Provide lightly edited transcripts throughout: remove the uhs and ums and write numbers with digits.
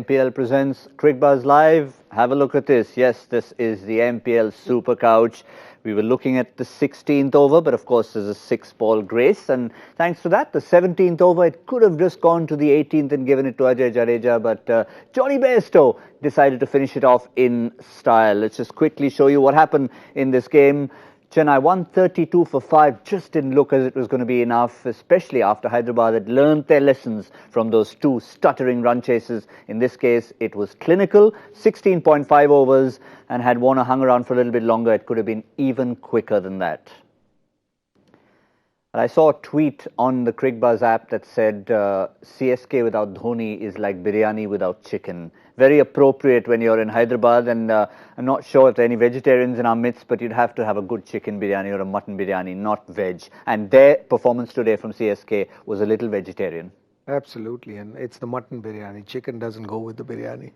MPL presents Cricbuzz Live. Have a look at this. Yes, this is the MPL Super Couch. We were looking at the 16th over, but of course there's a 6-ball grace. And thanks to that, the 17th over, it could have just gone to the 18th and given it to Ajay Jadeja. But Jonny Bairstow decided to finish it off in style. Let's just quickly show you what happened in this game. Chennai 132 for 5 just didn't look as it was going to be enough, especially after Hyderabad had learned their lessons from those 2 stuttering run chases. In this case, it was clinical, 16.5 overs, and had Warner hung around for a little bit longer, it could have been even quicker than that. I saw a tweet on the Cricbuzz app that said, CSK without Dhoni is like biryani without chicken. Very appropriate when you're in Hyderabad, and I'm not sure if there are any vegetarians in our midst, but you'd have to have a good chicken biryani or a mutton biryani, not veg. And their performance today from CSK was a little vegetarian. Absolutely, and it's the mutton biryani. Chicken doesn't go with the biryani.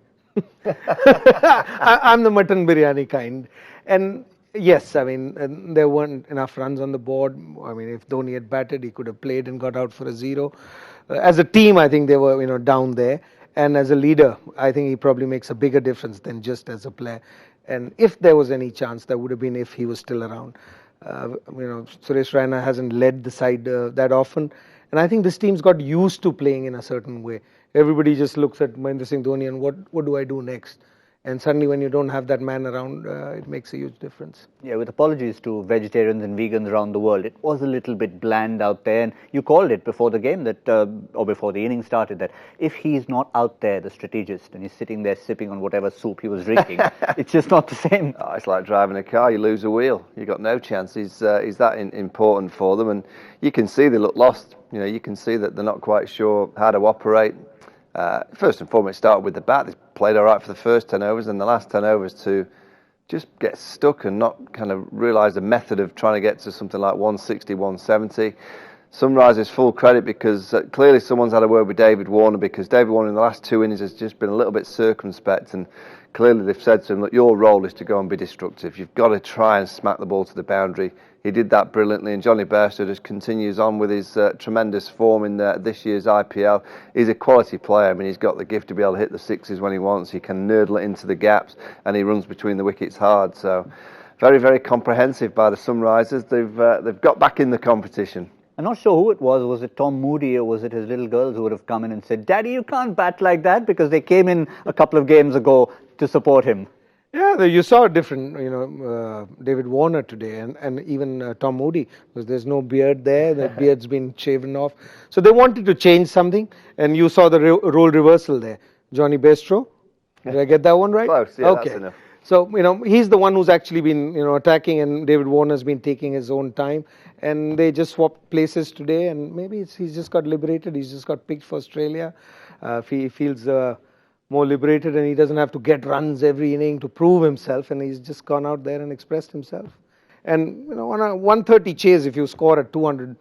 I'm the mutton biryani kind. And yes, I mean, there weren't enough runs on the board. I mean, if Dhoni had batted, he could have played and got out for a 0. As a team, I think they were, down there. And as a leader, I think he probably makes a bigger difference than just as a player. And if there was any chance, that would have been if he was still around. Suresh Raina hasn't led the side that often. And I think this team's got used to playing in a certain way. Everybody just looks at Mahendra Singh Dhoni and what do I do next? And suddenly when you don't have that man around, it makes a huge difference. Yeah, with apologies to vegetarians and vegans around the world, it was a little bit bland out there. And you called it before the game, that, or before the inning started, that if he's not out there, the strategist, and he's sitting there sipping on whatever soup he was drinking, it's just not the same. Oh, it's like driving a car, you lose a wheel. You've got no chance. He's that important for them. And you can see they look lost. You can see that they're not quite sure how to operate. First and foremost, it started with the bat. They played all right for the first 10 overs, and the last 10 overs to just get stuck and not kind of realise the method of trying to get to something like 160, 170. Sunrisers full credit because clearly someone's had a word with David Warner, because David Warner in the last 2 innings has just been a little bit circumspect, and clearly they've said to him, look, your role is to go and be destructive. You've got to try and smack the ball to the boundary. He did that brilliantly, and Jonny Bairstow just continues on with his tremendous form in this year's IPL. He's a quality player. I mean, he's got the gift to be able to hit the sixes when he wants. He can nurdle it into the gaps, and he runs between the wickets hard. So, very, very comprehensive by the Sunrisers. They've got back in the competition. I'm not sure who it was. Was it Tom Moody or was it his little girls who would have come in and said, Daddy, you can't bat like that, because they came in a couple of games ago to support him. Yeah, you saw a different, David Warner today, and even Tom Moody, because there's no beard there. The beard's been shaven off. So they wanted to change something, and you saw the role reversal there. Jonny Bairstow, did I get that one right? Close, yeah, okay. That's enough. So, he's the one who's actually been, attacking, and David Warner's been taking his own time. And they just swapped places today, and maybe he's just got liberated. He's just got picked for Australia. He feels more liberated, and he doesn't have to get runs every inning to prove himself, and he's just gone out there and expressed himself. And, on a 130 chase, if you score at 200,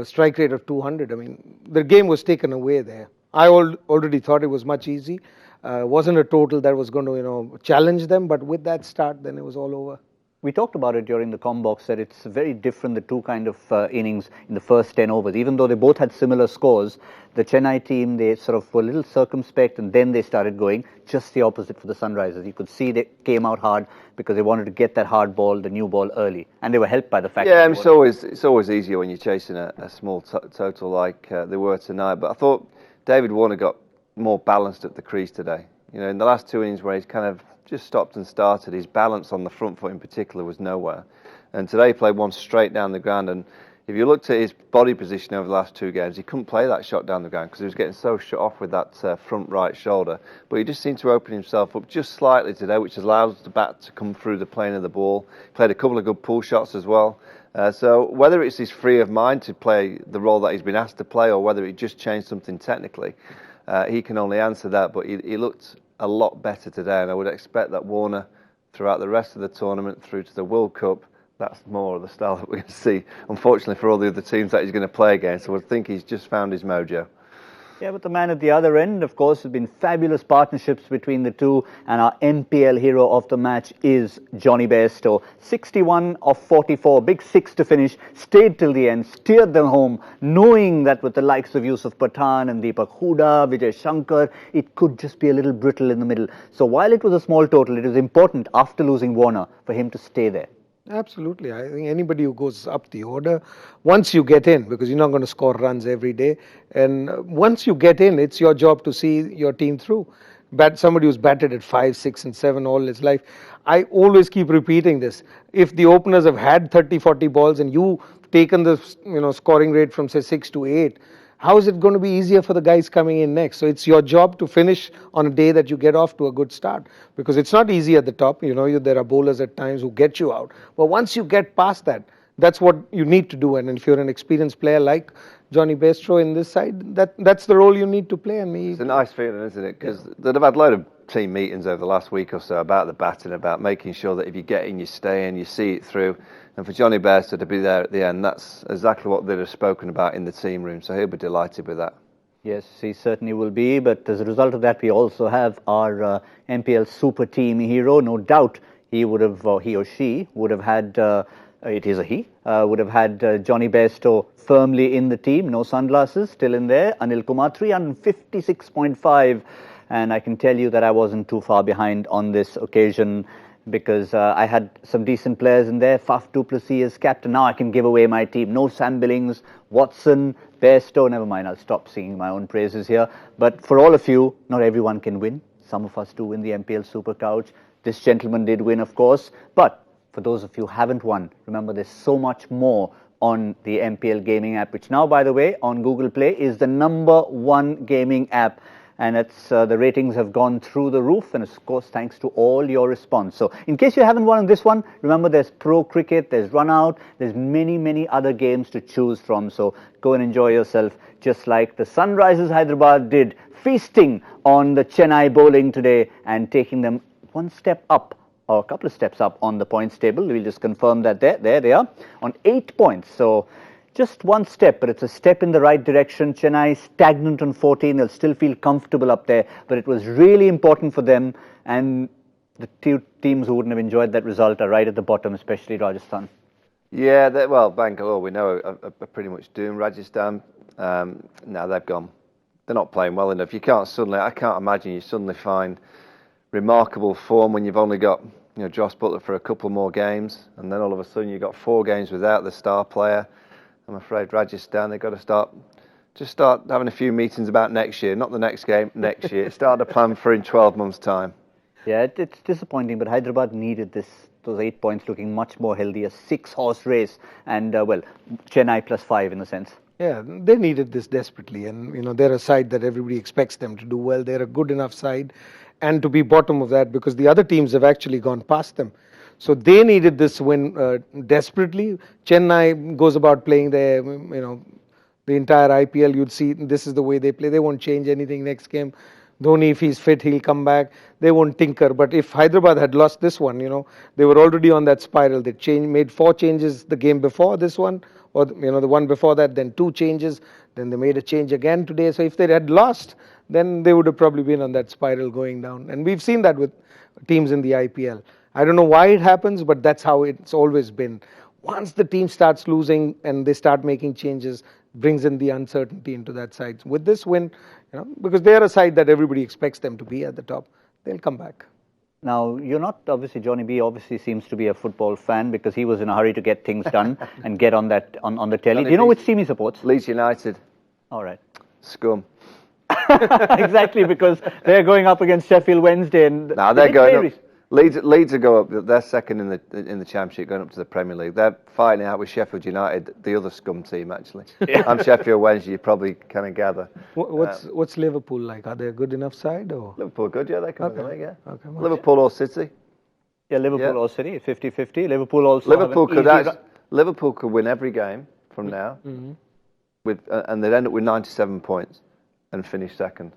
strike rate of 200, I mean, the game was taken away there. I already thought it was much easy. Wasn't a total that was going to, challenge them, but with that start, then it was all over. We talked about it during the com box, that it's very different, the 2 kind of innings in the first 10 overs. Even though they both had similar scores, the Chennai team, they sort of were a little circumspect, and then they started going. Just the opposite for the Sunrisers. You could see they came out hard because they wanted to get that hard ball, the new ball, early. And they were helped by the fact that... Yeah, it's always easier when you're chasing a small total like they were tonight. But I thought David Warner got more balanced at the crease today. In the last 2 innings where he's kind of just stopped and started, his balance on the front foot in particular was nowhere. And today he played one straight down the ground, and if you looked at his body position over the last 2 games, he couldn't play that shot down the ground because he was getting so shut off with that front right shoulder. But he just seemed to open himself up just slightly today, which allows the bat to come through the plane of the ball. Played a couple of good pull shots as well. So whether it's his free of mind to play the role that he's been asked to play, or whether he just changed something technically, he can only answer that. But he looked a lot better today, and I would expect that Warner, throughout the rest of the tournament through to the World Cup, that's more of the style that we're going to see, unfortunately, for all the other teams that he's going to play against. So I think he's just found his mojo. Yeah, but the man at the other end, of course, has been fabulous partnerships between the two, and our MPL hero of the match is Jonny Bairstow. 61 of 44, big six to finish, stayed till the end, steered them home, knowing that with the likes of Yusuf Pathan and Deepak Hooda, Vijay Shankar, it could just be a little brittle in the middle. So while it was a small total, it was important after losing Warner for him to stay there. Absolutely. I think anybody who goes up the order, once you get in, because you're not going to score runs every day, and once you get in, it's your job to see your team through. Somebody who's batted at 5, 6 and 7 all his life. I always keep repeating this. If the openers have had 30, 40 balls and you've taken the scoring rate from say 6 to 8, how is it going to be easier for the guys coming in next? So it's your job to finish on a day that you get off to a good start, because it's not easy at the top. There are bowlers at times who get you out. But once you get past that, that's what you need to do. And if you're an experienced player like Jonny Bairstow in this side, that's the role you need to play. And it's a nice feeling, isn't it? Because they've had a load of team meetings over the last week or so about the batting, about making sure that if you get in, you stay in, you see it through. And for Jonny Bairstow to be there at the end, that's exactly what they'd have spoken about in the team room. So he'll be delighted with that. Yes, he certainly will be. But as a result of that, we also have our MPL super team hero. No doubt he or she would have had, it is a he, would have had Jonny Bairstow firmly in the team. No sunglasses, still in there. Anil Kumar, 356.5. And I can tell you that I wasn't too far behind on this occasion, because I had some decent players in there. Faf du Plessis as captain. Now I can give away my team. No Sam Billings, Watson, Bairstow. Never mind, I'll stop singing my own praises here. But for all of you, not everyone can win. Some of us do win the MPL Super Couch. This gentleman did win, of course. But for those of you who haven't won, remember there's so much more on the MPL gaming app, which now, by the way, on Google Play is the #1 gaming app. And it's the ratings have gone through the roof, and of course thanks to all your response. So in case you haven't won on this one, remember there's pro cricket, there's run out, there's many other games to choose from. So go and enjoy yourself, just like the Sunrisers Hyderabad did, feasting on the Chennai bowling today and taking them one step up, or a couple of steps up on the points table. We'll just confirm that there they are on 8 points. So just one step, but it's a step in the right direction. Chennai stagnant on 14. They'll still feel comfortable up there, but it was really important for them. And the two teams who wouldn't have enjoyed that result are right at the bottom, especially Rajasthan. Yeah, Bangalore, we know, are pretty much doomed. Rajasthan, now they've gone. They're not playing well enough. I can't imagine you suddenly find remarkable form when you've only got Josh Butler for a couple more games, and then all of a sudden you've got 4 games without the star player. I'm afraid Rajasthan, they've got to start having a few meetings about next year, not the next game, next year. Start to plan for in 12 months' time. Yeah, it's disappointing, but Hyderabad needed those 8 points looking much more healthy. A 6-horse race, and Chennai +5 in a sense. Yeah, they needed this desperately, and they're a side that everybody expects them to do well. They're a good enough side, and to be bottom of that, because the other teams have actually gone past them. So they needed this win desperately. Chennai goes about playing the entire IPL. You'd see this is the way they play. They won't change anything next game. Dhoni, if he's fit, he'll come back. They won't tinker. But if Hyderabad had lost this one, they were already on that spiral. They made 4 changes the game before this one, or the one before that, then 2 changes. Then they made a change again today. So if they had lost, then they would have probably been on that spiral going down. And we've seen that with teams in the IPL. I don't know why it happens, but that's how it's always been. Once the team starts losing and they start making changes, brings in the uncertainty into that side. With this win, because they are a side that everybody expects them to be at the top, they'll come back. Now, you're not, obviously, Jonny B obviously seems to be a football fan, because he was in a hurry to get things done and get on that on the telly. Do you know which team he supports? Leeds United. All right. Scum. Exactly, because they're going up against Sheffield Wednesday. And no, they're going up. Leeds will go up. They're second in the Championship, going up to the Premier League. They're fighting out with Sheffield United, the other scum team, actually. Yeah. I'm Sheffield Wednesday. You probably kind of gather. What's Liverpool like? Are they a good enough side, or Liverpool good? Yeah, they come in the league. Yeah. Okay, Liverpool or City. Yeah, Liverpool or City, 50-50. Liverpool also. Liverpool could win every game from now, and they'd end up with 97 points and finish second.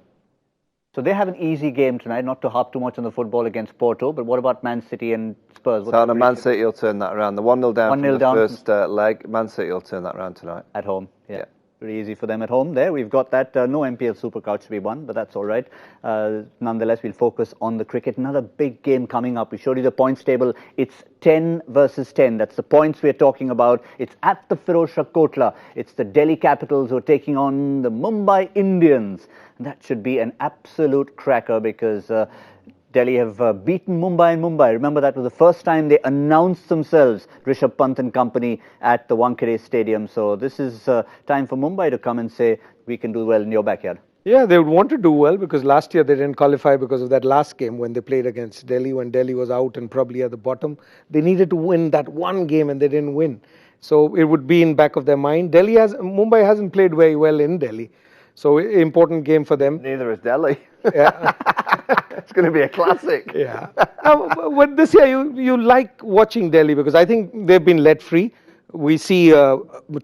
So they have an easy game tonight, not to harp too much on the football against Porto, but what about Man City and Spurs? Man City will turn that around. The 1-0 down from the first leg, Man City will turn that around tonight. At home, yeah. Pretty easy for them at home there. We've got that. No MPL Super Couch to be won, but that's all right. Nonetheless, we'll focus on the cricket. Another big game coming up. We showed you the points table. It's 10 versus 10. That's the points we're talking about. It's at the Firozshah Kotla. It's the Delhi Capitals who are taking on the Mumbai Indians. And that should be an absolute cracker because Delhi have beaten Mumbai in Mumbai. Remember, that was the first time they announced themselves, Rishabh Pant and company, at the Wankhede Stadium. So this is time for Mumbai to come and say, we can do well in your backyard. Yeah, they would want to do well because last year they didn't qualify because of that last game when they played against Delhi, when Delhi was out and probably at the bottom. They needed to win that one game and they didn't win. So it would be in back of their mind. Mumbai hasn't played very well in Delhi. So important game for them. Neither is Delhi. Yeah. It's going to be a classic. Yeah. But this year you like watching Delhi because I think they've been let free. We see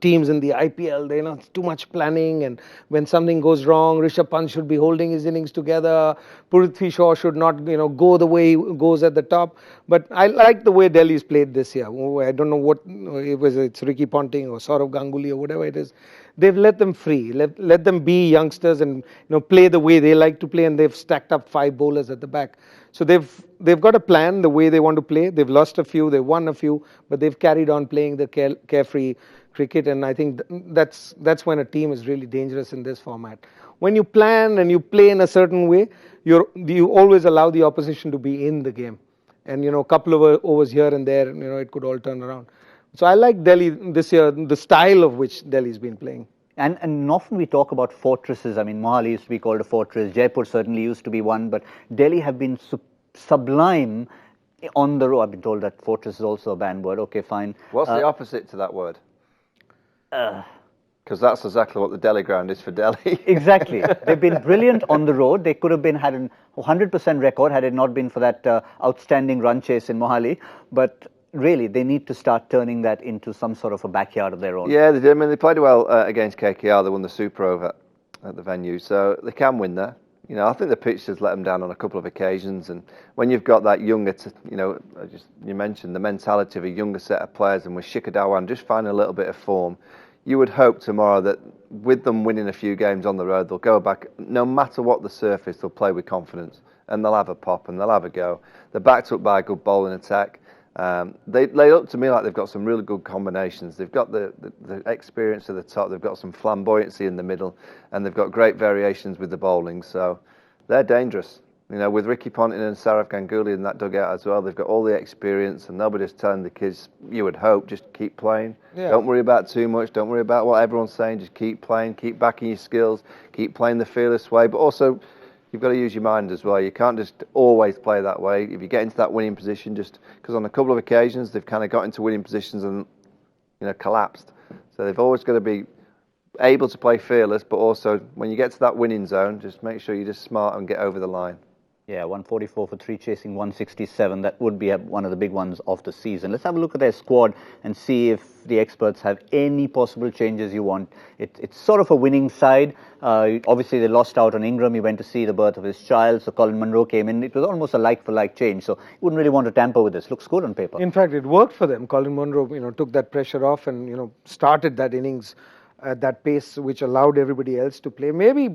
teams in the IPL, they're not too much planning, and when something goes wrong, Rishabh Pant should be holding his innings together. Prithvi Shaw should not, go the way he goes at the top. But I like the way Delhi's played this year. I don't know what it's Ricky Ponting or Saurav Ganguly or whatever it is. They've let them free, let them be youngsters and play the way they like to play, and they've stacked up 5 bowlers at the back. So they've got a plan the way they want to play. They've lost a few, they've won a few, but they've carried on playing the carefree cricket, and I think that's when a team is really dangerous in this format. When you plan and you play in a certain way, you always allow the opposition to be in the game, and a couple of overs here and there, it could all turn around. So I like Delhi this year, the style of which Delhi's been playing. And often we talk about fortresses. I mean, Mohali used to be called a fortress. Jaipur certainly used to be one. But Delhi have been sublime on the road. I've been told that fortress is also a banned word. Okay, fine. What's the opposite to that word? Because that's exactly what the Delhi ground is for Delhi. Exactly. They've been brilliant on the road. They could have had a 100% record had it not been for that outstanding run chase in Mohali. But really, they need to start turning that into some sort of a backyard of their own. Yeah, they did. I mean, they played well against KKR. They won the Super Over at the venue, so they can win there. I think the pitch has let them down on a couple of occasions. And when you've got that younger, you mentioned the mentality of a younger set of players, and with Shikhar Dhawan just finding a little bit of form, you would hope tomorrow that with them winning a few games on the road, they'll go back, no matter what the surface, they'll play with confidence, and they'll have a pop and they'll have a go. They're backed up by a good bowling attack. They look to me like they've got some really good combinations. They've got the experience at the top, they've got some flamboyancy in the middle, and they've got great variations with the bowling. So they're dangerous. With Ricky Ponting and Saurav Ganguly in that dugout as well, they've got all the experience, and they'll be just telling the kids, you would hope, just keep playing. Yeah. Don't worry about too much. Don't worry about what everyone's saying. Just keep playing, keep backing your skills, keep playing the fearless way, but also you've got to use your mind as well. You can't just always play that way. If you get into that winning position, just because on a couple of occasions they've kind of got into winning positions and collapsed. So they've always got to be able to play fearless, but also when you get to that winning zone, just make sure you're just smart and get over the line. Yeah, 144 for 3, chasing 167. That would be one of the big ones of the season. Let's have a look at their squad and see if the experts have any possible changes you want. It's sort of a winning side. Obviously, they lost out on Ingram. He went to see the birth of his child, so Colin Munro came in. It was almost a like-for-like change, so you wouldn't really want to tamper with this. Looks good on paper. In fact, it worked for them. Colin Munro, took that pressure off and, started that innings at that pace, which allowed everybody else to play. Maybe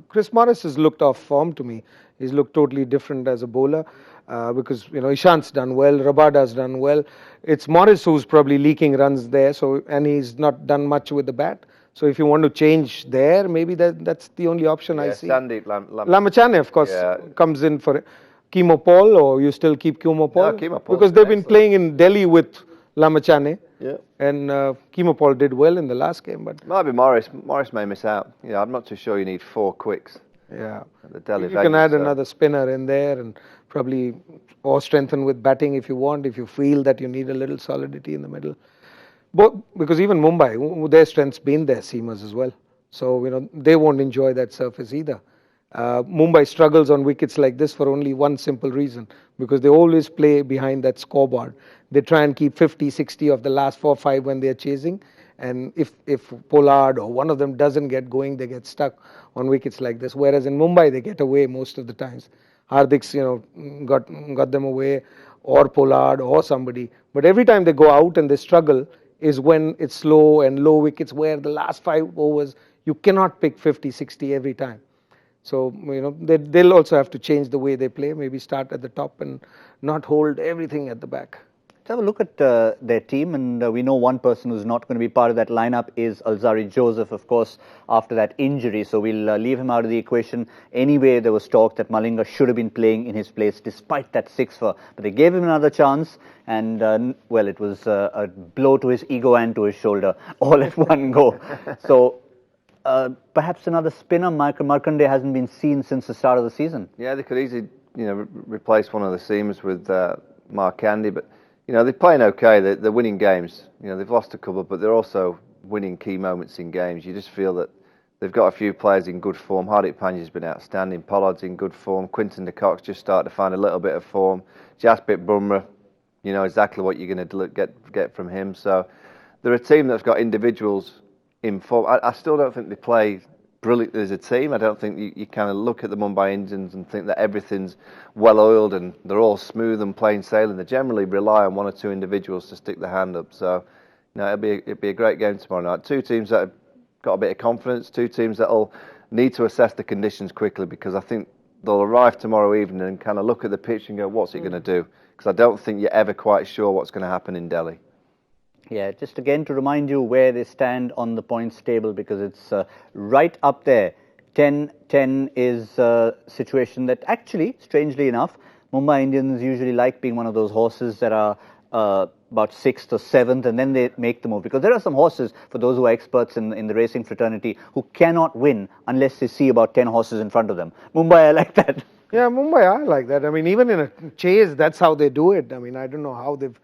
Chris Morris has looked off form to me. He's looked totally different as a bowler because, Ishant's done well, Rabada's done well. It's Morris who's probably leaking runs there, and he's not done much with the bat. So if you want to change there, maybe that's the only option I see. Sandeep Lamachane, of course, comes in for Kimo Paul, or you still keep Kimo Paul? No, Kimo Paul. Because they've been playing in Delhi with Lamachane. Yeah. And Kimo Paul did well in the last game, but might be Morris. Morris may miss out. I'm not too sure you need 4 quicks. Yeah. At the Delhi you can add another spinner in there and probably or strengthen with batting if you want, if you feel that you need a little solidity in the middle. But because even Mumbai, their strength's been their seamers as well. So, they won't enjoy that surface either. Mumbai struggles on wickets like this for only one simple reason, because they always play behind that scoreboard. They try and keep 50, 60 of the last 4, 5 when they're chasing. And if Pollard or one of them doesn't get going, they get stuck on wickets like this. Whereas in Mumbai, they get away most of the times. Hardik's, got them away, or Pollard or somebody. But every time they go out and they struggle, is when it's slow and low wickets, where the last 5 overs, you cannot pick 50, 60 every time. So, they'll also have to change the way they play, maybe start at the top and not hold everything at the back. Let's have a look at their team, and we know one person who's not going to be part of that lineup is Alzarri Joseph, of course, after that injury. So we'll leave him out of the equation. Anyway, there was talk that Malinga should have been playing in his place despite that 6-for. But they gave him another chance, and, well, it was a blow to his ego and to his shoulder all at one go. So perhaps another spinner. Michael Markanday hasn't been seen since the start of the season. Yeah, they could easily, replace one of the seamers with Markanday, but they're playing okay. They're winning games. They've lost a couple, but they're also winning key moments in games. You just feel that they've got a few players in good form. Hardik Pandya's been outstanding. Pollard's in good form. Quinton de Kock's just started to find a little bit of form. Jasprit Bumrah, exactly what you're going to get from him. So they're a team that's got individuals in form. I still don't think they play brilliant as a team. I don't think you kind of look at the Mumbai Indians and think that everything's well-oiled and they're all smooth and plain sailing. They generally rely on one or two individuals to stick their hand up. So, it'll be a great game tomorrow night. Two teams that have got a bit of confidence, two teams that'll need to assess the conditions quickly, because I think they'll arrive tomorrow evening and kind of look at the pitch and go, what's it going to do? Because I don't think you're ever quite sure what's going to happen in Delhi. Yeah, just again to remind you where they stand on the points table, because it's right up there. 10-10 is a situation that actually, strangely enough, Mumbai Indians usually like being one of those horses that are about 6th or 7th, and then they make the move. Because there are some horses, for those who are experts in the racing fraternity, who cannot win unless they see about 10 horses in front of them. Mumbai, I like that. Yeah, Mumbai, I like that. I mean, even in a chase, that's how they do it. I mean, I don't know how they've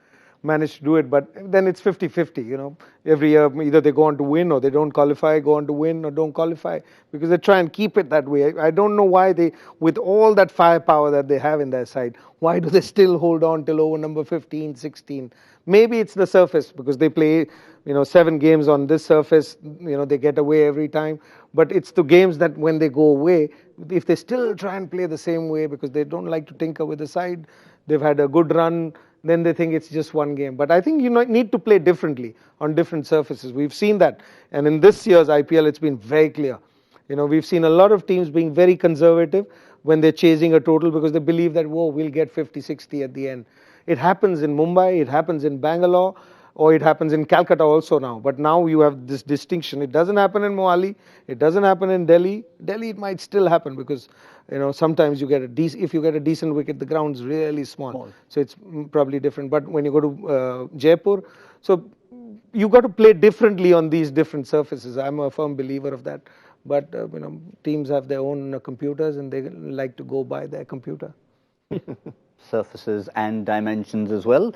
managed to do it, but then it's 50-50, Every year, either they go on to win or they don't qualify, go on to win or don't qualify, because they try and keep it that way. I don't know why they, with all that firepower that they have in their side, why do they still hold on till over number 15, 16? Maybe it's the surface, because they play, 7 games on this surface, they get away every time. But it's the games that when they go away, if they still try and play the same way, because they don't like to tinker with the side, they've had a good run, then they think it's just one game. But I think you need to play differently on different surfaces. We've seen that. And in this year's IPL, it's been very clear. We've seen a lot of teams being very conservative when they're chasing a total, because they believe that, we'll get 50, 60 at the end. It happens in Mumbai, it happens in Bangalore, or it happens in Calcutta also now. But now you have this distinction. It doesn't happen in Mohali, it doesn't happen in Delhi. Delhi, it might still happen, because sometimes if you get a decent wicket, the ground's really small. So it's probably different. But when you go to Jaipur, so you got to play differently on these different surfaces. I'm a firm believer of that. But teams have their own computers, and they like to go by their computer. Surfaces and dimensions as well.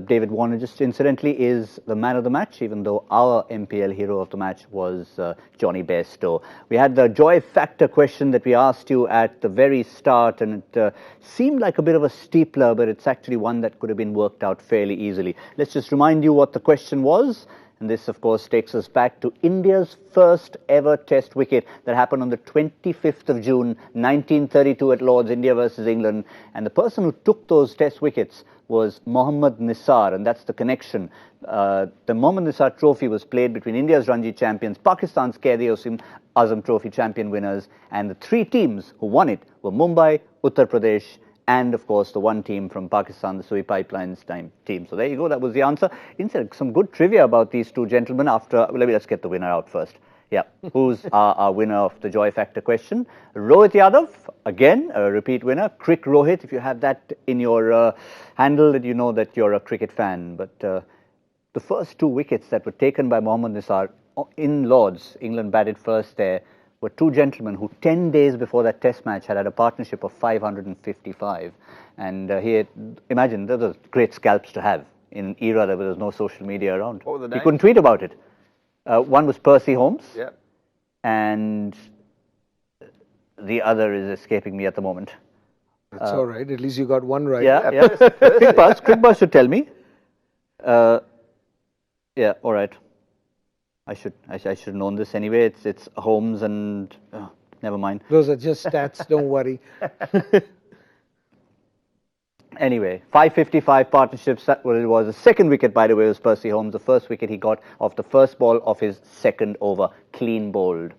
David Warner, just incidentally, is the man of the match, even though our MPL hero of the match was Jonny Bairstow. We had the joy factor question that we asked you at the very start, and it seemed like a bit of a steepler, but it's actually one that could have been worked out fairly easily. Let's just remind you what the question was. And this, of course, takes us back to India's first ever test wicket that happened on the 25th of June, 1932 at Lord's, India versus England. And the person who took those test wickets was Mohammad Nisar, and that's the connection. The Mohammad Nisar Trophy was played between India's Ranji champions, Pakistan's Quaid-e-Azam Trophy champion winners, and the 3 teams who won it were Mumbai, Uttar Pradesh, and, of course, the one team from Pakistan, the Sui Pipelines team. So there you go. That was the answer. Inside, some good trivia about these two gentlemen after... let's get the winner out first. Yeah. Who's our winner of the Joy Factor question? Rohit Yadav, again, a repeat winner. Crick Rohit, if you have that in your handle, that you know that you're a cricket fan. But the first 2 wickets that were taken by Mohammad Nisar in Lord's, England batted first there, were 2 gentlemen who 10 days before that test match had a partnership of 555. And imagine, those are great scalps to have in an era where there was no social media around. What were the names? You couldn't tweet about it. One was Percy Holmes. Yeah. And the other is escaping me at the moment. That's all right. At least you got one right. Yeah. Cricbuzz should tell me. Yeah, all right. I should have known this anyway. It's Holmes and never mind. Those are just stats. Don't worry. Anyway, 5:55 partnerships, that's what it was. The second wicket, by the way, was Percy Holmes. The first wicket he got off the first ball of his second over, clean bowled.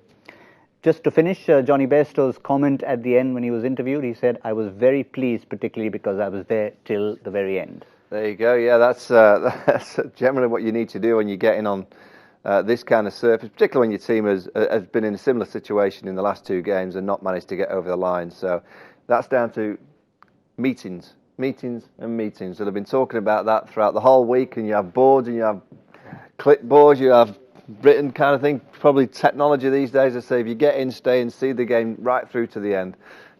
Just to finish, Johnny Bairstow's comment at the end when he was interviewed, he said, I was very pleased, particularly because I was there till the very end. There you go. Yeah, that's generally what you need to do when you're getting on this kind of surface, particularly when your team has been in a similar situation in the last two games and not managed to get over the line. So that's down to meetings. They'll have been talking about that throughout the whole week, and you have boards and you have clipboards, you have written kind of thing, probably technology these days that say if you get in, stay and see the game right through to the end.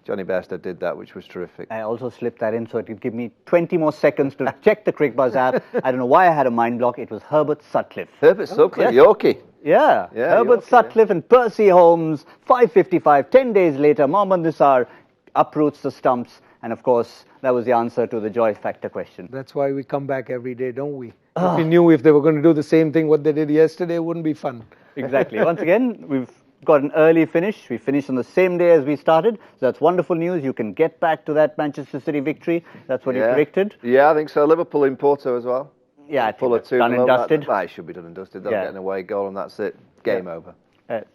Johnny Bairstow did that, which was terrific. I also slipped that in so it could give me 20 more seconds to check the Cricbuzz app. I don't know why I had a mind block. It was Herbert Sutcliffe. Herbert Sutcliffe, yes. Yorkie. Yeah, Herbert Yorkie, Sutcliffe and Percy Holmes, 5:55, 10 days later, Mohammad Nisar uproots the stumps. And of course, that was the answer to the joy factor question. That's why we come back every day, don't we? If we knew if they were going to do the same thing what they did yesterday, it wouldn't be fun. Exactly. Once again, we've got an early finish. We finished on the same day as we started. So that's wonderful news. You can get back to that Manchester City victory. That's what you predicted. Yeah, I think so. Liverpool in Porto as well. Yeah, I think that's done and dusted. It should be done and dusted. They'll get an away goal and that's it. Game over.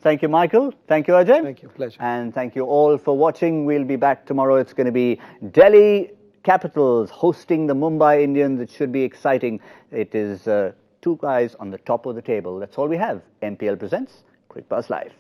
Thank you, Michael. Thank you, Ajay. Thank you. Pleasure. And thank you all for watching. We'll be back tomorrow. It's going to be Delhi Capitals hosting the Mumbai Indians. It should be exciting. It is two guys on the top of the table. That's all we have. MPL presents Cricbuzz Live.